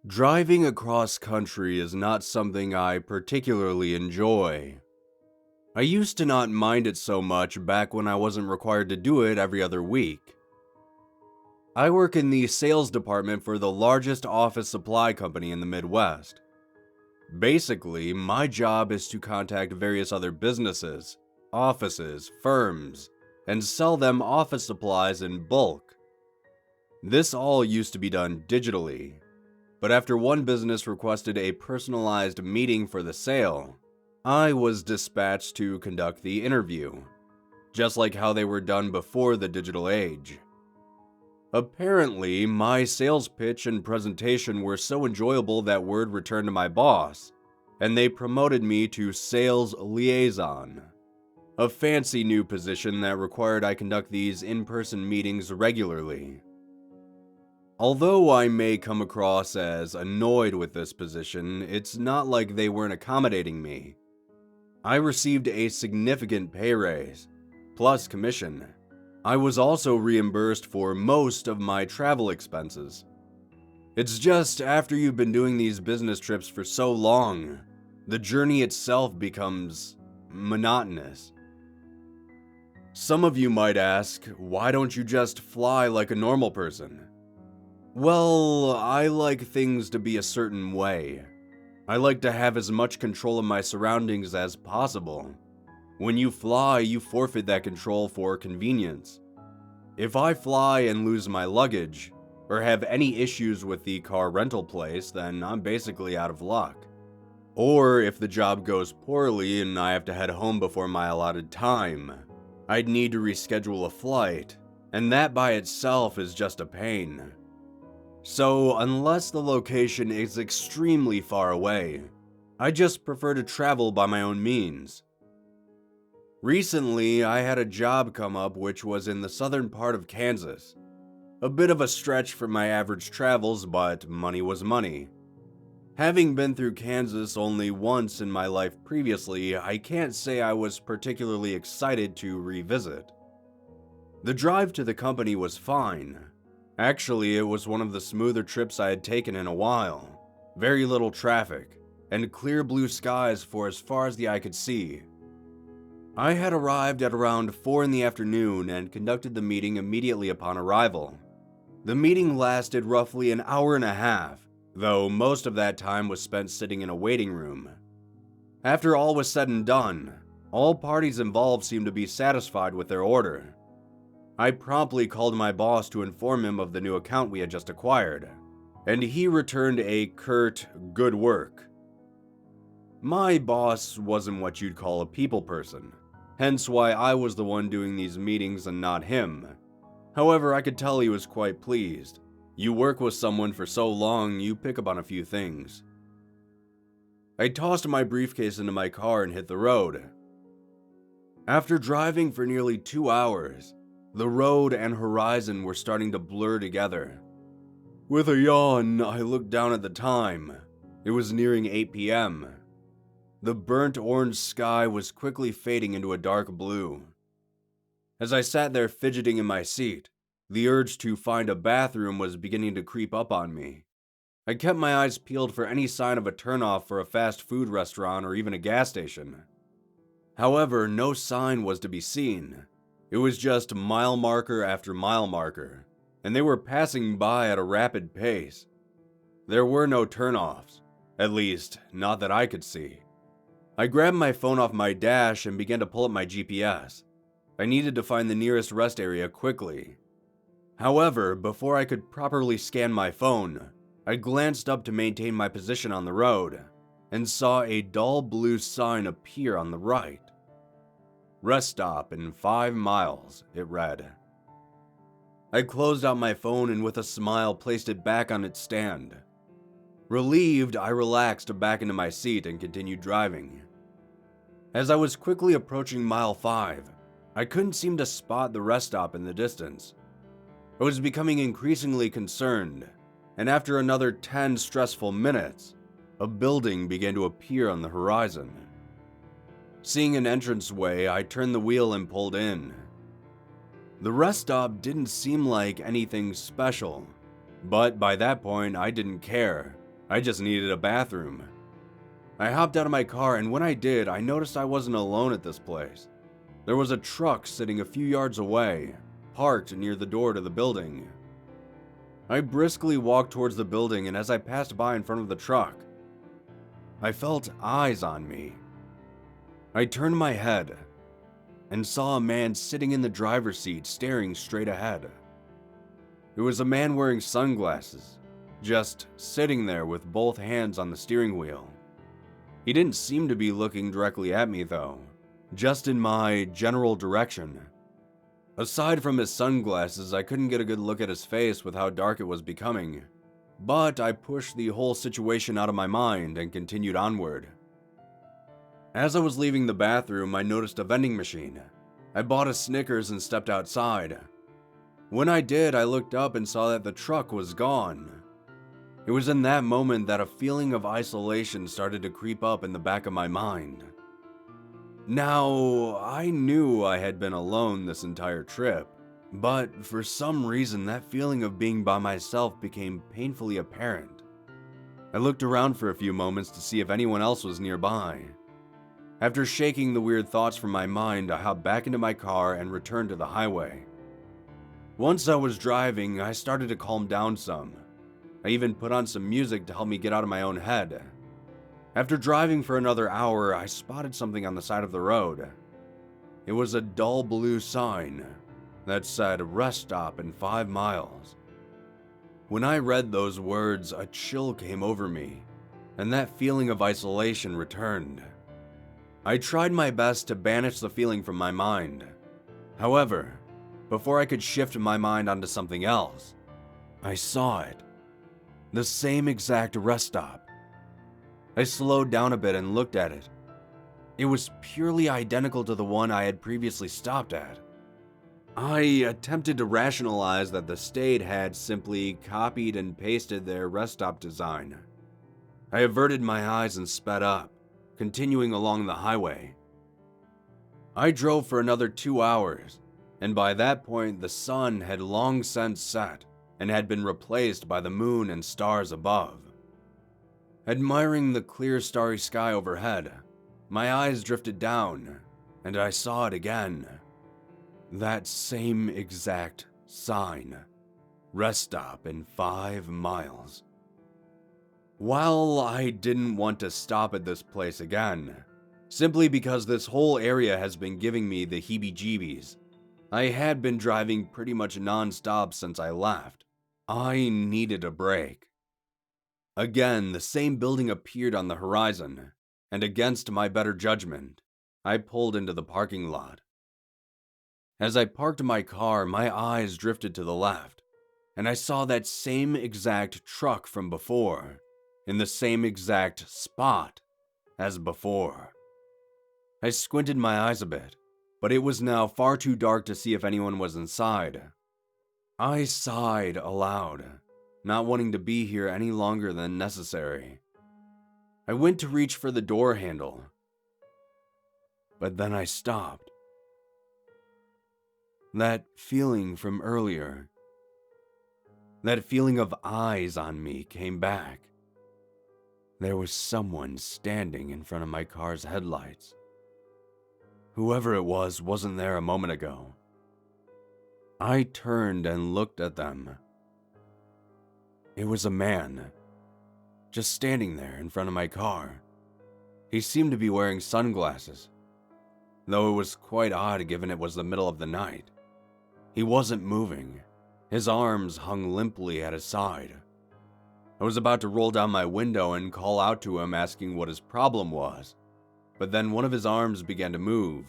Driving across country is not something I particularly enjoy. I used to not mind it so much back when I wasn't required to do it every other week. I work in the sales department for the largest office supply company in the Midwest. Basically, my job is to contact various other businesses, offices, firms, and sell them office supplies in bulk. This all used to be done digitally. But after one business requested a personalized meeting for the sale, I was dispatched to conduct the interview, just like how they were done before the digital age. Apparently, my sales pitch and presentation were so enjoyable that word returned to my boss, and they promoted me to sales liaison, a fancy new position that required I conduct these in-person meetings regularly. Although I may come across as annoyed with this position, it's not like they weren't accommodating me. I received a significant pay raise, plus commission. I was also reimbursed for most of my travel expenses. It's just after you've been doing these business trips for so long, the journey itself becomes monotonous. Some of you might ask, why don't you just fly like a normal person? Well, I like things to be a certain way. I like to have as much control of my surroundings as possible. When you fly, you forfeit that control for convenience. If I fly and lose my luggage, or have any issues with the car rental place, then I'm basically out of luck. Or if the job goes poorly and I have to head home before my allotted time, I'd need to reschedule a flight, and that by itself is just a pain. So, unless the location is extremely far away, I just prefer to travel by my own means. Recently, I had a job come up which was in the southern part of Kansas. A bit of a stretch for my average travels, but money was money. Having been through Kansas only once in my life previously, I can't say I was particularly excited to revisit. The drive to the company was fine. Actually, it was one of the smoother trips I had taken in a while. Very little traffic, and clear blue skies for as far as the eye could see. I had arrived at around 4 in the afternoon and conducted the meeting immediately upon arrival. The meeting lasted roughly an hour and a half, though most of that time was spent sitting in a waiting room. After all was said and done, all parties involved seemed to be satisfied with their order. I promptly called my boss to inform him of the new account we had just acquired, and he returned a curt, "good work." My boss wasn't what you'd call a people person, hence why I was the one doing these meetings and not him. However, I could tell he was quite pleased. You work with someone for so long, you pick up on a few things. I tossed my briefcase into my car and hit the road. After driving for nearly 2 hours, the road and horizon were starting to blur together. With a yawn, I looked down at the time. It was nearing 8 p.m. The burnt orange sky was quickly fading into a dark blue. As I sat there fidgeting in my seat, the urge to find a bathroom was beginning to creep up on me. I kept my eyes peeled for any sign of a turnoff for a fast food restaurant or even a gas station. However, no sign was to be seen. It was just mile marker after mile marker, and they were passing by at a rapid pace. There were no turnoffs, at least, not that I could see. I grabbed my phone off my dash and began to pull up my GPS. I needed to find the nearest rest area quickly. However, before I could properly scan my phone, I glanced up to maintain my position on the road, and saw a dull blue sign appear on the right. "Rest stop in 5 miles," it read. I closed out my phone and with a smile placed it back on its stand. Relieved, I relaxed back into my seat and continued driving. As I was quickly approaching mile 5, I couldn't seem to spot the rest stop in the distance. I was becoming increasingly concerned, and after another 10 stressful minutes, a building began to appear on the horizon. Seeing an entranceway, I turned the wheel and pulled in. The rest stop didn't seem like anything special, but by that point I didn't care. I just needed a bathroom. I hopped out of my car, and when I did, I noticed I wasn't alone at this place. There was a truck sitting a few yards away, parked near the door to the building. I briskly walked towards the building, and as I passed by in front of the truck, I felt eyes on me. I turned my head and saw a man sitting in the driver's seat staring straight ahead. It was a man wearing sunglasses, just sitting there with both hands on the steering wheel. He didn't seem to be looking directly at me though, just in my general direction. Aside from his sunglasses, I couldn't get a good look at his face with how dark it was becoming, but I pushed the whole situation out of my mind and continued onward. As I was leaving the bathroom, I noticed a vending machine. I bought a Snickers and stepped outside. When I did, I looked up and saw that the truck was gone. It was in that moment that a feeling of isolation started to creep up in the back of my mind. Now, I knew I had been alone this entire trip, but for some reason that feeling of being by myself became painfully apparent. I looked around for a few moments to see if anyone else was nearby. After shaking the weird thoughts from my mind, I hopped back into my car and returned to the highway. Once I was driving, I started to calm down some. I even put on some music to help me get out of my own head. After driving for another hour, I spotted something on the side of the road. It was a dull blue sign that said rest stop in 5 miles. When I read those words, a chill came over me, and that feeling of isolation returned. I tried my best to banish the feeling from my mind. However, before I could shift my mind onto something else, I saw it. The same exact rest stop. I slowed down a bit and looked at it. It was purely identical to the one I had previously stopped at. I attempted to rationalize that the state had simply copied and pasted their rest stop design. I averted my eyes and sped up, continuing along the highway. I drove for another 2 hours, and by that point the sun had long since set and had been replaced by the moon and stars above. Admiring the clear starry sky overhead, my eyes drifted down, and I saw it again. That same exact sign. Rest stop in 5 miles. While I didn't want to stop at this place again, simply because this whole area has been giving me the heebie-jeebies, I had been driving pretty much non-stop since I left. I needed a break. Again, the same building appeared on the horizon, and against my better judgment, I pulled into the parking lot. As I parked my car, my eyes drifted to the left, and I saw that same exact truck from before, in the same exact spot as before. I squinted my eyes a bit, but it was now far too dark to see if anyone was inside. I sighed aloud, not wanting to be here any longer than necessary. I went to reach for the door handle, but then I stopped. That feeling from earlier, that feeling of eyes on me came back. There was someone standing in front of my car's headlights. Whoever it was wasn't there a moment ago. I turned and looked at them. It was a man, just standing there in front of my car. He seemed to be wearing sunglasses, though it was quite odd given it was the middle of the night. He wasn't moving. His arms hung limply at his side. I was about to roll down my window and call out to him asking what his problem was, but then one of his arms began to move.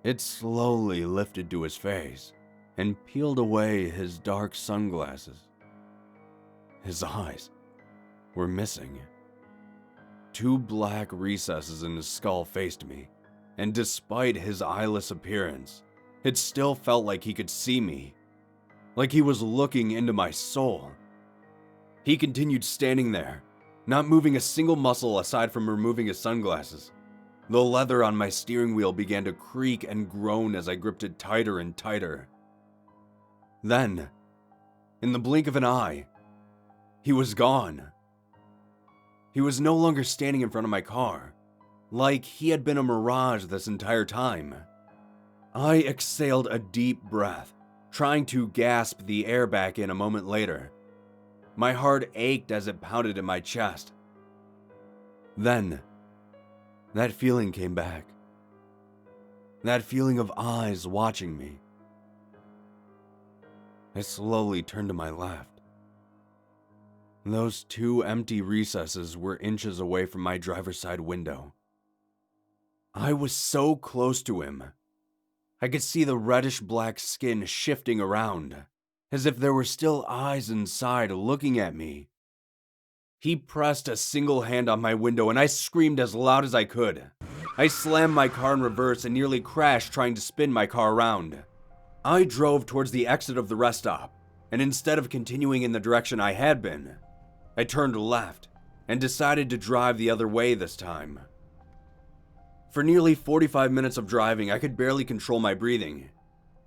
It slowly lifted to his face and peeled away his dark sunglasses. His eyes were missing. 2 black recesses in his skull faced me, and despite his eyeless appearance, it still felt like he could see me, like he was looking into my soul. He continued standing there, not moving a single muscle aside from removing his sunglasses. The leather on my steering wheel began to creak and groan as I gripped it tighter and tighter. Then, in the blink of an eye, he was gone. He was no longer standing in front of my car, like he had been a mirage this entire time. I exhaled a deep breath, trying to gasp the air back in a moment later. My heart ached as it pounded in my chest. Then, that feeling came back. That feeling of eyes watching me. I slowly turned to my left. Those two empty recesses were inches away from my driver's side window. I was so close to him. I could see the reddish-black skin shifting around, as if there were still eyes inside looking at me. He pressed a single hand on my window and I screamed as loud as I could. I slammed my car in reverse and nearly crashed trying to spin my car around. I drove towards the exit of the rest stop, and instead of continuing in the direction I had been, I turned left and decided to drive the other way this time. For nearly 45 minutes of driving, I could barely control my breathing.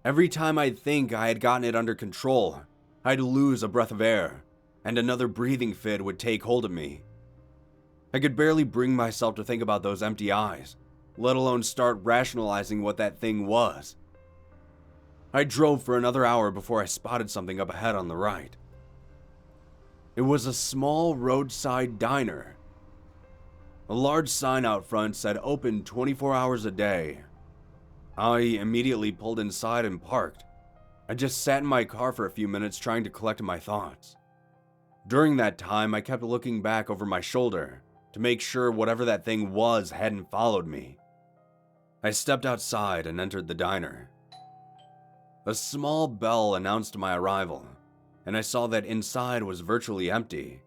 Every time I'd think I had gotten it under control, I'd lose a breath of air, and another breathing fit would take hold of me. I could barely bring myself to think about those empty eyes, let alone start rationalizing what that thing was. I drove for another hour before I spotted something up ahead on the right. It was a small roadside diner. A large sign out front said open 24 hours a day. I immediately pulled inside and parked. I just sat in my car for a few minutes trying to collect my thoughts. During that time, I kept looking back over my shoulder to make sure whatever that thing was hadn't followed me. I stepped outside and entered the diner. A small bell announced my arrival, and I saw that inside was virtually empty.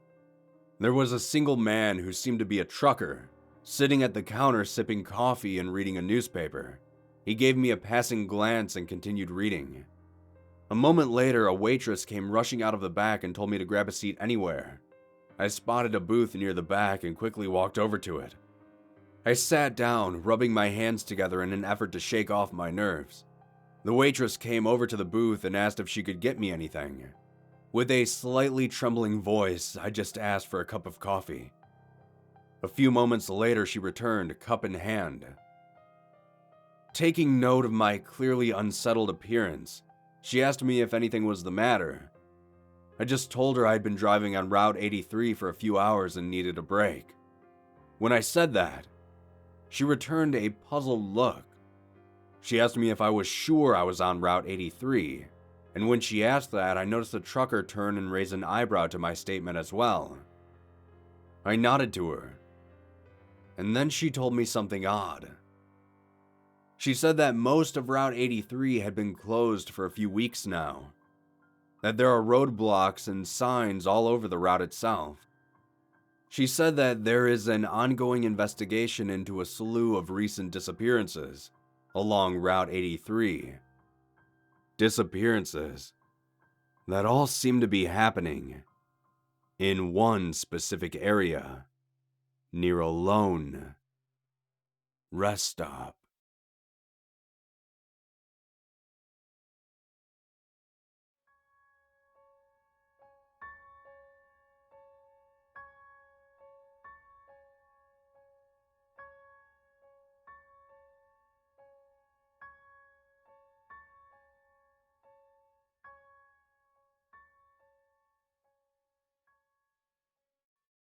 There was a single man who seemed to be a trucker, sitting at the counter sipping coffee and reading a newspaper. He gave me a passing glance and continued reading. A moment later, a waitress came rushing out of the back and told me to grab a seat anywhere. I spotted a booth near the back and quickly walked over to it. I sat down, rubbing my hands together in an effort to shake off my nerves. The waitress came over to the booth and asked if she could get me anything. With a slightly trembling voice, I just asked for a cup of coffee. A few moments later, she returned, cup in hand. Taking note of my clearly unsettled appearance, she asked me if anything was the matter. I just told her I'd been driving on Route 83 for a few hours and needed a break. When I said that, she returned a puzzled look. She asked me if I was sure I was on Route 83, and when she asked that, I noticed the trucker turn and raise an eyebrow to my statement as well. I nodded to her, and then she told me something odd. She said that most of Route 83 had been closed for a few weeks now, that there are roadblocks and signs all over the route itself. She said that there is an ongoing investigation into a slew of recent disappearances along Route 83. Disappearances that all seem to be happening in one specific area, near a lone rest stop.